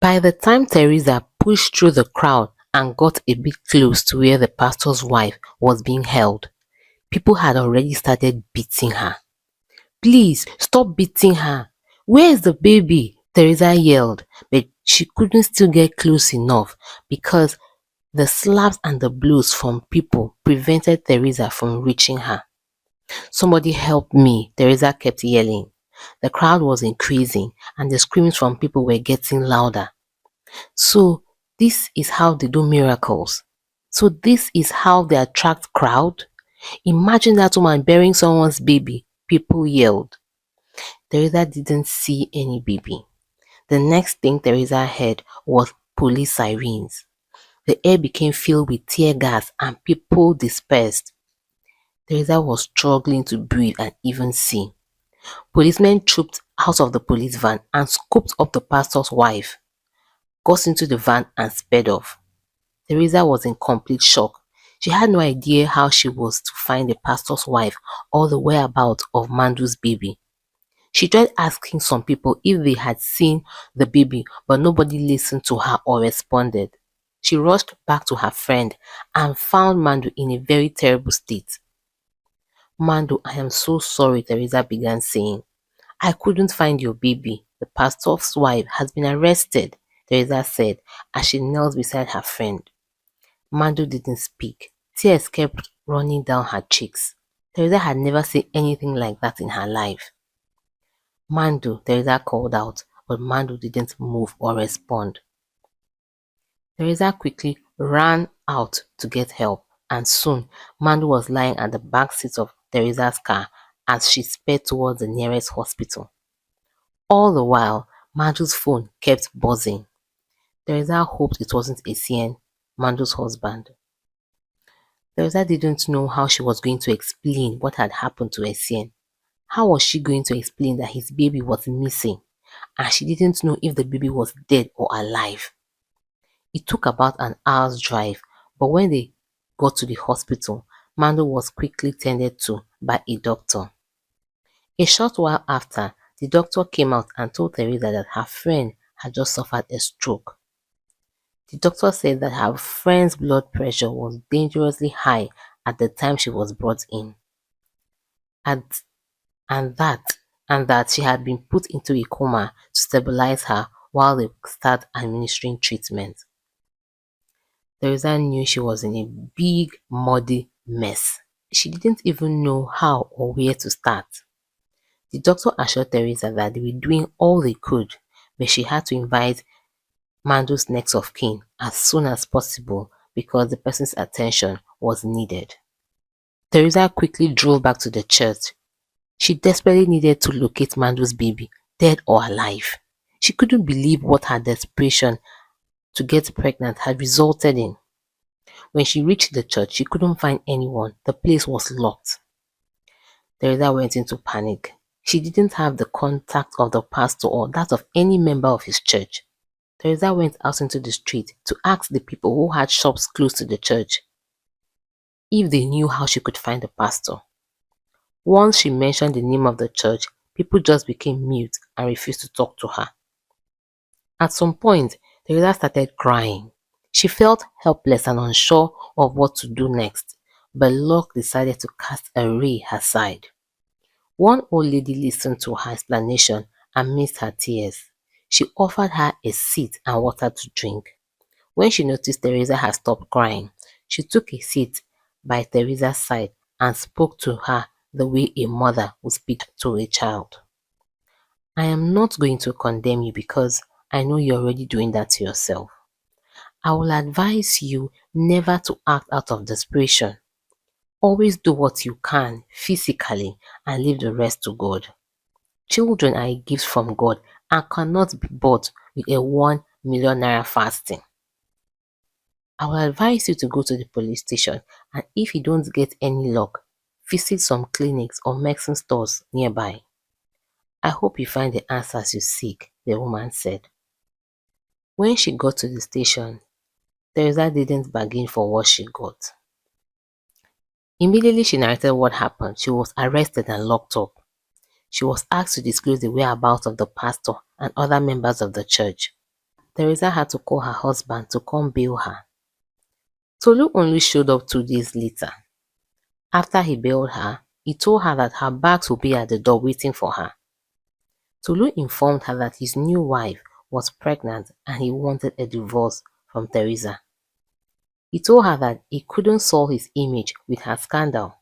By the time Teresa pushed through the crowd and got a bit close to where the pastor's wife was being held, people had already started beating her. "Please stop beating her. Where is the baby?" Teresa yelled, but she couldn't still get close enough because the slaps and the blows from people prevented Teresa from reaching her. "Somebody help me," Teresa kept yelling. The crowd was increasing and the screams from people were getting louder. So this is how they do miracles. So this is how they attract crowd. Imagine that woman bearing someone's baby, people yelled. Teresa didn't see any baby. The next thing Teresa heard was police sirens. The air became filled with tear gas and people dispersed. Teresa was struggling to breathe and even see. Policemen trooped out of the police van and scooped up the pastor's wife, got into the van and sped off. Teresa was in complete shock. She had no idea how she was to find the pastor's wife or the whereabouts of Mandu's baby. She tried asking some people if they had seen the baby, but nobody listened to her or responded. She rushed back to her friend and found Mandu in a very terrible state. "Mandu, I am so sorry," Teresa began saying. "I couldn't find your baby. The pastor's wife has been arrested," Teresa said as she knelt beside her friend. Mandu didn't speak. Tears kept running down her cheeks. Teresa had never seen anything like that in her life. "Mandu," Teresa called out, but Mandu didn't move or respond. Teresa quickly ran out to get help, and soon Mandu was lying at the back seat of Teresa's car as she sped towards the nearest hospital. All the while, Mandu's phone kept buzzing. Teresa hoped it wasn't Essien, Mandu's husband. Teresa didn't know how she was going to explain what had happened to Essien. How was she going to explain that his baby was missing, and she didn't know if the baby was dead or alive? It took about an hour's drive, but when they got to the hospital, Mando was quickly tended to by a doctor. A short while after, the doctor came out and told Teresa that her friend had just suffered a stroke. The doctor said that her friend's blood pressure was dangerously high at the time she was brought in, and, and that and that she had been put into a coma to stabilize her while they start administering treatment. Teresa knew she was in a big, muddy mess. She didn't even know how or where to start. The doctor assured Teresa that they were doing all they could, but she had to invite Mando's next of kin as soon as possible because the person's attention was needed. Teresa quickly drove back to the church. She desperately needed to locate Mando's baby, dead or alive. She couldn't believe what her desperation to get pregnant had resulted in. When she reached the church, she couldn't find anyone. The place was locked. Teresa went into panic. She didn't have the contact of the pastor or that of any member of his church. Teresa went out into the street to ask the people who had shops close to the church if they knew how she could find the pastor. Once she mentioned the name of the church, people just became mute and refused to talk to her. At some point, Teresa started crying. She felt helpless and unsure of what to do next, but luck decided to cast a ray her side. One old lady listened to her explanation and missed her tears. She offered her a seat and water to drink. When she noticed Teresa had stopped crying, she took a seat by Teresa's side and spoke to her the way a mother would speak to a child. "I am not going to condemn you because I know you're already doing that to yourself. I will advise you never to act out of desperation. Always do what you can physically and leave the rest to God. Children are a gift from God and cannot be bought with a 1 million naira fasting. I will advise you to go to the police station, and if you don't get any luck, visit some clinics or medicine stores nearby. I hope you find the answers you seek," the woman said. When she got to the station, Teresa didn't bargain for what she got. Immediately she narrated what happened, she was arrested and locked up. She was asked to disclose the whereabouts of the pastor and other members of the church. Teresa had to call her husband to come bail her. Tolu only showed up 2 days later. After he bailed her, he told her that her bags would be at the door waiting for her. Tolu informed her that his new wife was pregnant and he wanted a divorce from Teresa. He told her that he couldn't sully his image with her scandal.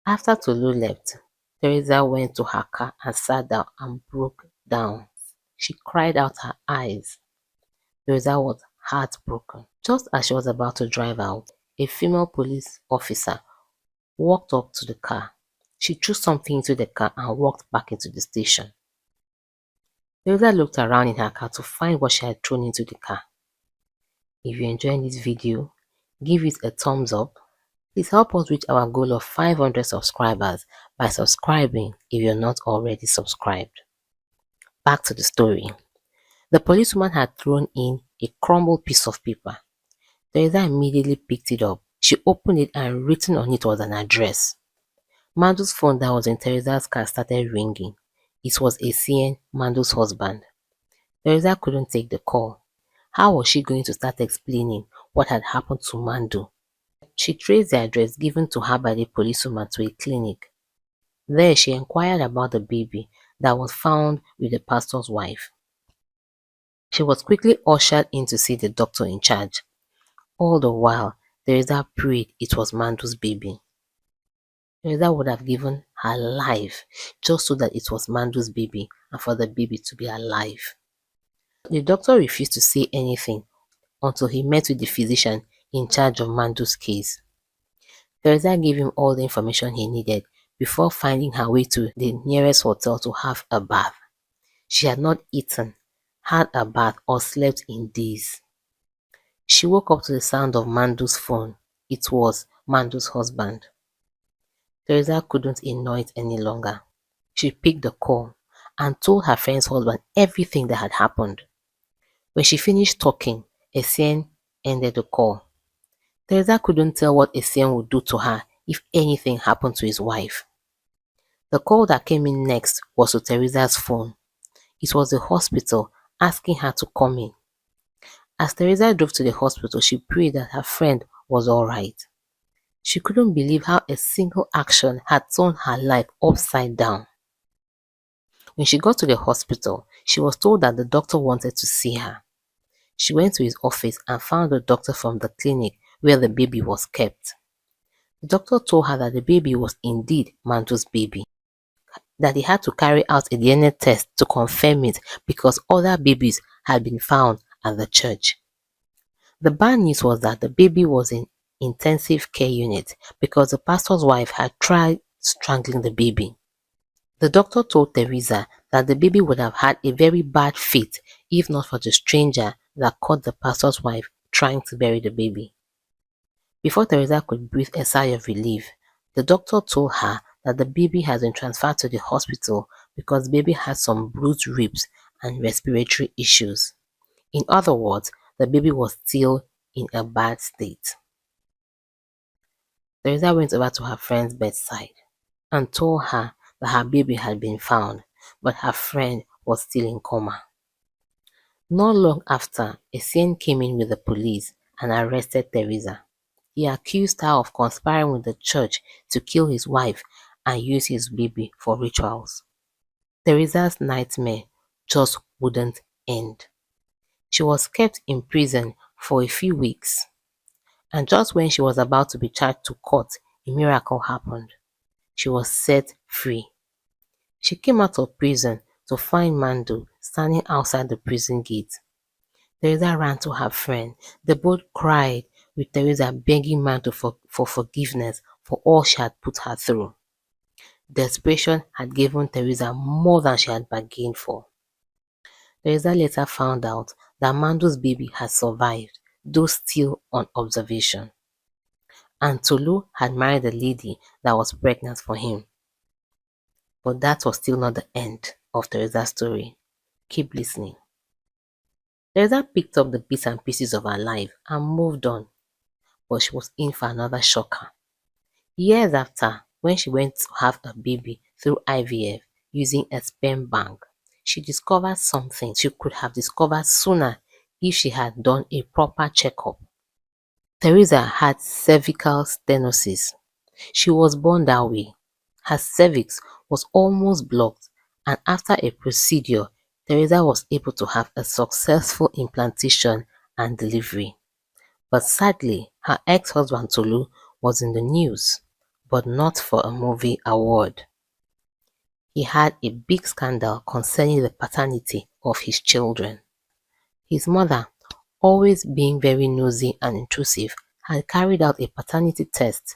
After Tolu left, Teresa went to her car and sat down and broke down. She cried out her eyes. Teresa was heartbroken. Just as she was about to drive out, a female police officer walked up to the car. She threw something into the car and walked back into the station. Teresa looked around in her car to find what she had thrown into the car. If you're enjoying this video, give it a thumbs up. Please help us reach our goal of 500 subscribers by subscribing if you're not already subscribed. Back to the story. The policewoman had thrown in a crumbled piece of paper. Teresa immediately picked it up. She opened it and written on it was an address. Mandu's phone that was in Teresa's car started ringing. It was Essien, Mandu's husband. Teresa couldn't take the call. How was she going to start explaining what had happened to Mandu? She traced the address given to her by the policewoman to a clinic. There she inquired about the baby that was found with the pastor's wife. She was quickly ushered in to see the doctor in charge. All the while, Teresa prayed it was Mandu's baby. Teresa would have given her life just so that it was Mandu's baby and for the baby to be alive. The doctor refused to say anything until he met with the physician in charge of Mandu's case. Teresa gave him all the information he needed before finding her way to the nearest hotel to have a bath. She had not eaten, had a bath, or slept in days. She woke up to the sound of Mandu's phone. It was Mandu's husband. Teresa couldn't ignore it any longer. She picked the call and told her friend's husband everything that had happened. When she finished talking, Essien ended the call. Teresa couldn't tell what Essien would do to her if anything happened to his wife. The call that came in next was to Teresa's phone. It was the hospital asking her to come in. As Teresa drove to the hospital, she prayed that her friend was alright. She couldn't believe how a single action had turned her life upside down. When she got to the hospital, she was told that the doctor wanted to see her. She went to his office and found the doctor from the clinic where the baby was kept. The doctor told her that the baby was indeed Mandu's baby, that he had to carry out a DNA test to confirm it because other babies had been found at the church. The bad news was that the baby was in intensive care unit because the pastor's wife had tried strangling the baby. The doctor told Teresa that the baby would have had a very bad fate if not for the stranger that caught the pastor's wife trying to bury the baby. Before Teresa could breathe a sigh of relief, the doctor told her that the baby has been transferred to the hospital because the baby had some bruised ribs and respiratory issues. In other words, the baby was still in a bad state. Teresa went over to her friend's bedside and told her that her baby had been found, but her friend was still in coma. Not long after, Essien came in with the police and arrested Teresa. He accused her of conspiring with the church to kill his wife and use his baby for rituals. Teresa's nightmare just wouldn't end. She was kept in prison for a few weeks, and just when she was about to be charged to court, a miracle happened. She was set free. She came out of prison to find Mandu standing outside the prison gate. Teresa ran to her friend. They both cried, with Teresa begging Mandu for forgiveness for all she had put her through. Desperation had given Teresa more than she had bargained for. Teresa later found out that Mandu's baby had survived, though still on observation. And Tolu had married the lady that was pregnant for him. But that was still not the end of Teresa's story. Keep listening. Teresa picked up the bits and pieces of her life and moved on, but she was in for another shocker. Years after, when she went to have a baby through IVF using a sperm bank, She discovered something she could have discovered sooner if she had done a proper checkup. Teresa had cervical stenosis. She was born that way. Her cervix was almost blocked, and after a procedure, Teresa was able to have a successful implantation and delivery. But sadly, her ex-husband Tolu was in the news, but not for a movie award. He had a big scandal concerning the paternity of his children. His mother, always being very nosy and intrusive, had carried out a paternity test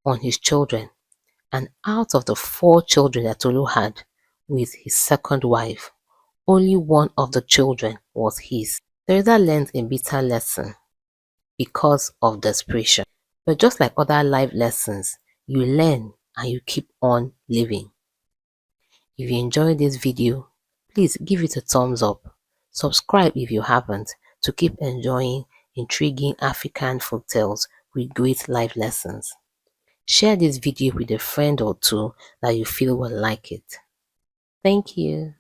on his children, and out of the 4 children that Tolu had with his second wife, only one of the children was his. Teresa learned a bitter lesson because of desperation. But just like other life lessons, you learn and you keep on living. If you enjoyed this video, please give it a thumbs up. Subscribe if you haven't to keep enjoying intriguing African folktales with great life lessons. Share this video with a friend or two that you feel will like it. Thank you.